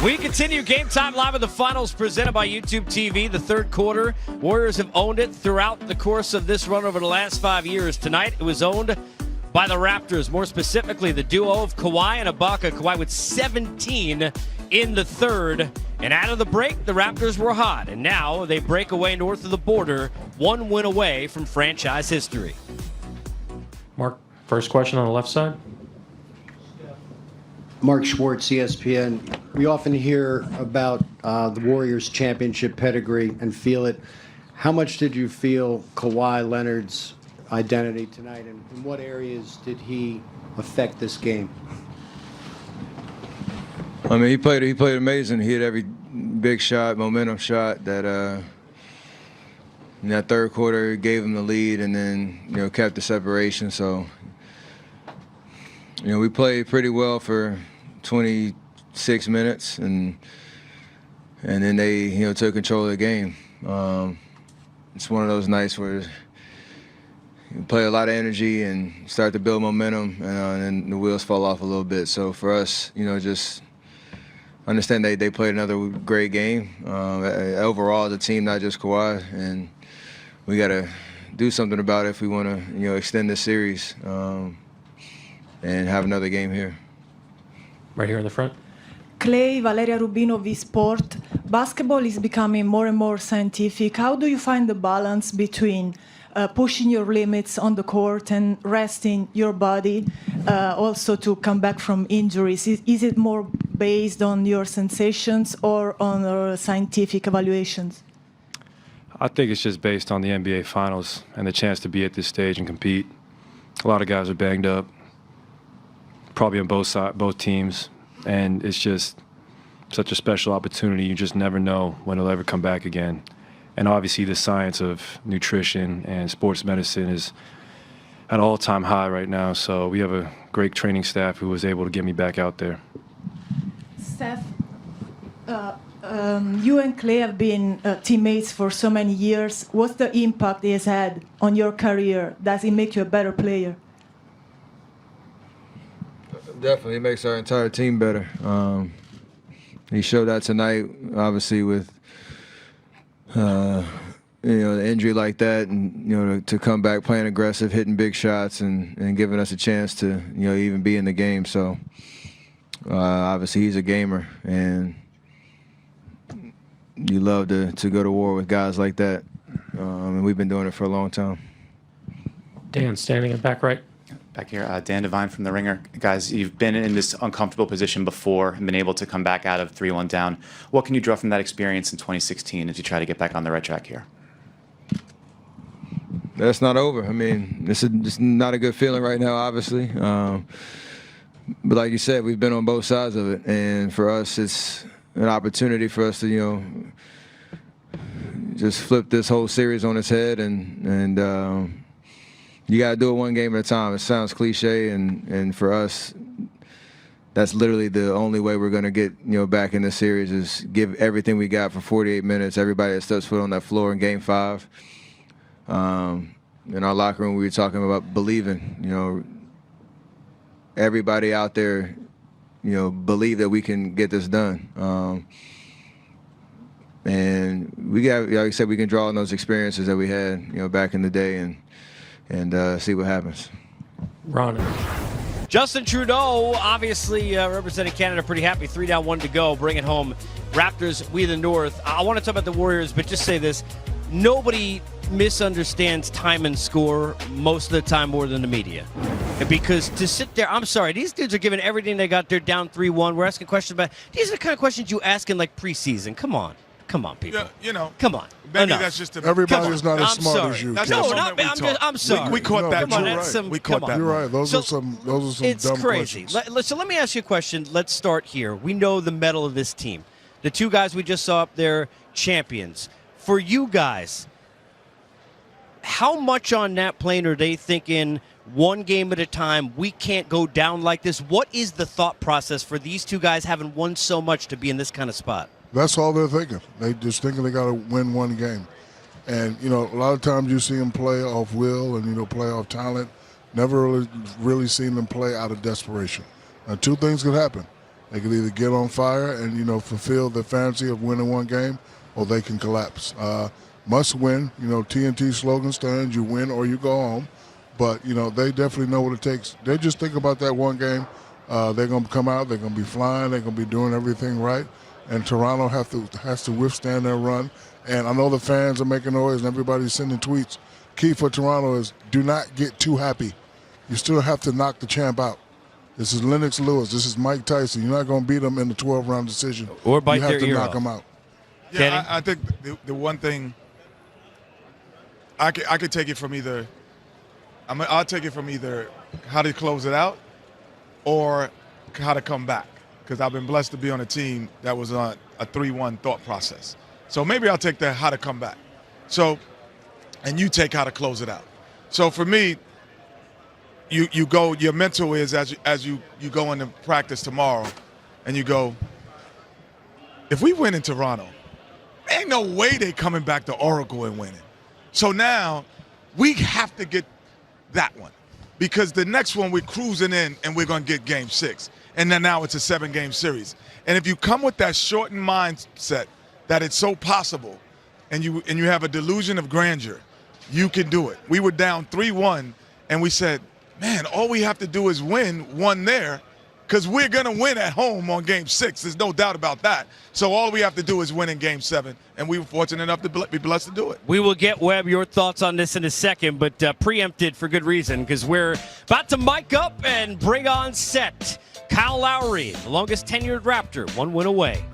We continue Game Time Live with the finals presented by YouTube TV. The third quarter, Warriors have owned it throughout the course of this run over the last 5 years. Tonight, it was owned by the Raptors, more specifically the duo of Kawhi and Ibaka. Kawhi with 17 in the third. And out of the break, the Raptors were hot. And now they break away north of the border, one win away from franchise history. Mark, first question on the left side. Mark Schwartz, ESPN. We often hear about the Warriors' championship pedigree and feel it. How much did you feel Kawhi Leonard's identity tonight, and in what areas did he affect this game? I mean, he played amazing. He hit every big shot, momentum shot that in that third quarter gave him the lead, and then kept the separation. So we played pretty well for 26 minutes, and then they took control of the game. It's one of those nights where you play a lot of energy and start to build momentum, and then the wheels fall off a little bit. So for us, just understand they played another great game overall as a team, not just Kawhi, and we got to do something about it if we want to extend this series and have another game here. Right here in the front. Klay, Valeria Rubino, V-Sport. Basketball is becoming more and more scientific. How do you find the balance between pushing your limits on the court and resting your body also to come back from injuries? Is it more based on your sensations or on scientific evaluations? I think it's just based on the NBA Finals and the chance to be at this stage and compete. A lot of guys are banged up, probably on both teams, and it's just such a special opportunity. You just never know when it'll ever come back again. And obviously the science of nutrition and sports medicine is at an all-time high right now, so we have a great training staff who was able to get me back out there. Steph, you and Klay have been teammates for so many years. What's the impact he has had on your career? Does he make you a better player? Definitely, it makes our entire team better. He showed that tonight, obviously, with the injury like that, and to come back playing aggressive, hitting big shots, and giving us a chance to even be in the game. So obviously, he's a gamer, and you love to go to war with guys like that. And we've been doing it for a long time. Dan, standing in back right. Back here, Dan Devine from The Ringer. Guys, you've been in this uncomfortable position before and been able to come back out of 3-1 down. What can you draw from that experience in 2016 as you try to get back on the right track here? That's not over. I mean, this is not a good feeling right now, obviously. But like you said, we've been on both sides of it. And for us, it's an opportunity for us to, just flip this whole series on its head, and you got to do it one game at a time. It sounds cliche, and for us, that's literally the only way we're going to get back in this series is give everything we got for 48 minutes. Everybody that steps foot on that floor in Game 5. In our locker room, we were talking about believing. Everybody out there, believe that we can get this done. And we got, like I said, we can draw on those experiences that we had, back in the day, and see what happens. Ron. Justin Trudeau, obviously representing Canada, pretty happy. 3 down, 1 to go. Bring it home. Raptors, we the North. I want to talk about the Warriors, but just say this. Nobody misunderstands time and score most of the time more than the media. Because to sit there, I'm sorry, these dudes are giving everything they got. They're down 3-1. We're asking questions about, these are the kind of questions you ask in like preseason. Come on, people. Yeah, come on. Maybe Enough. That's just everybody's not as smart sorry. as you. That's No, not, I'm sorry. We caught that. Come on, You're that's right. some, We caught come that. on. You're right. Those are some it's dumb crazy. questions. So let me ask you a question. Let's start here. We know the mettle of this team. The two guys we just saw up there, champions. For you guys, how much on that plane are they thinking one game at a time, we can't go down like this? What is the thought process for these two guys having won so much to be in this kind of spot? That's all they're thinking. They just thinking they got to win one game. And, a lot of times you see them play off will and, play off talent. Never really seen them play out of desperation. Now, two things could happen. They can either get on fire and, you know, fulfill the fantasy of winning one game, or they can collapse. Must win. You know, TNT slogan stands, you win or you go home. But, you know, they definitely know what it takes. They just think about that one game. They're going to come out. They're going to be flying. They're going to be doing everything right. And Toronto has to withstand their run. And I know the fans are making noise and everybody's sending tweets. Key for Toronto is do not get too happy. You still have to knock the champ out. This is Lennox Lewis. This is Mike Tyson. You're not going to beat them in the 12-round decision. Or bite their ear off. You have to knock them out. Yeah, I think the one thing I could take it from either. I'll take it from either how to close it out or how to come back, because I've been blessed to be on a team that was on a 3-1 thought process. So maybe I'll take the how to come back. So, and you take how to close it out. So for me, you go. Your mental is as you go into practice tomorrow, and you go, if we win in Toronto, ain't no way they coming back to Oracle and winning. So now we have to get that one, because the next one we're cruising in and we're going to get game 6. And then now it's a 7-game series. And if you come with that shortened mindset that it's so possible and you have a delusion of grandeur, you can do it. We were down 3-1 and we said, man, all we have to do is win one there, because we're going to win at home on game 6. There's no doubt about that. So all we have to do is win in game 7, and we were fortunate enough to be blessed to do it. We will get, Webb, your thoughts on this in a second, but preempted for good reason, because we're about to mic up and bring on set Kyle Lowry, the longest tenured Raptor, 1 win away.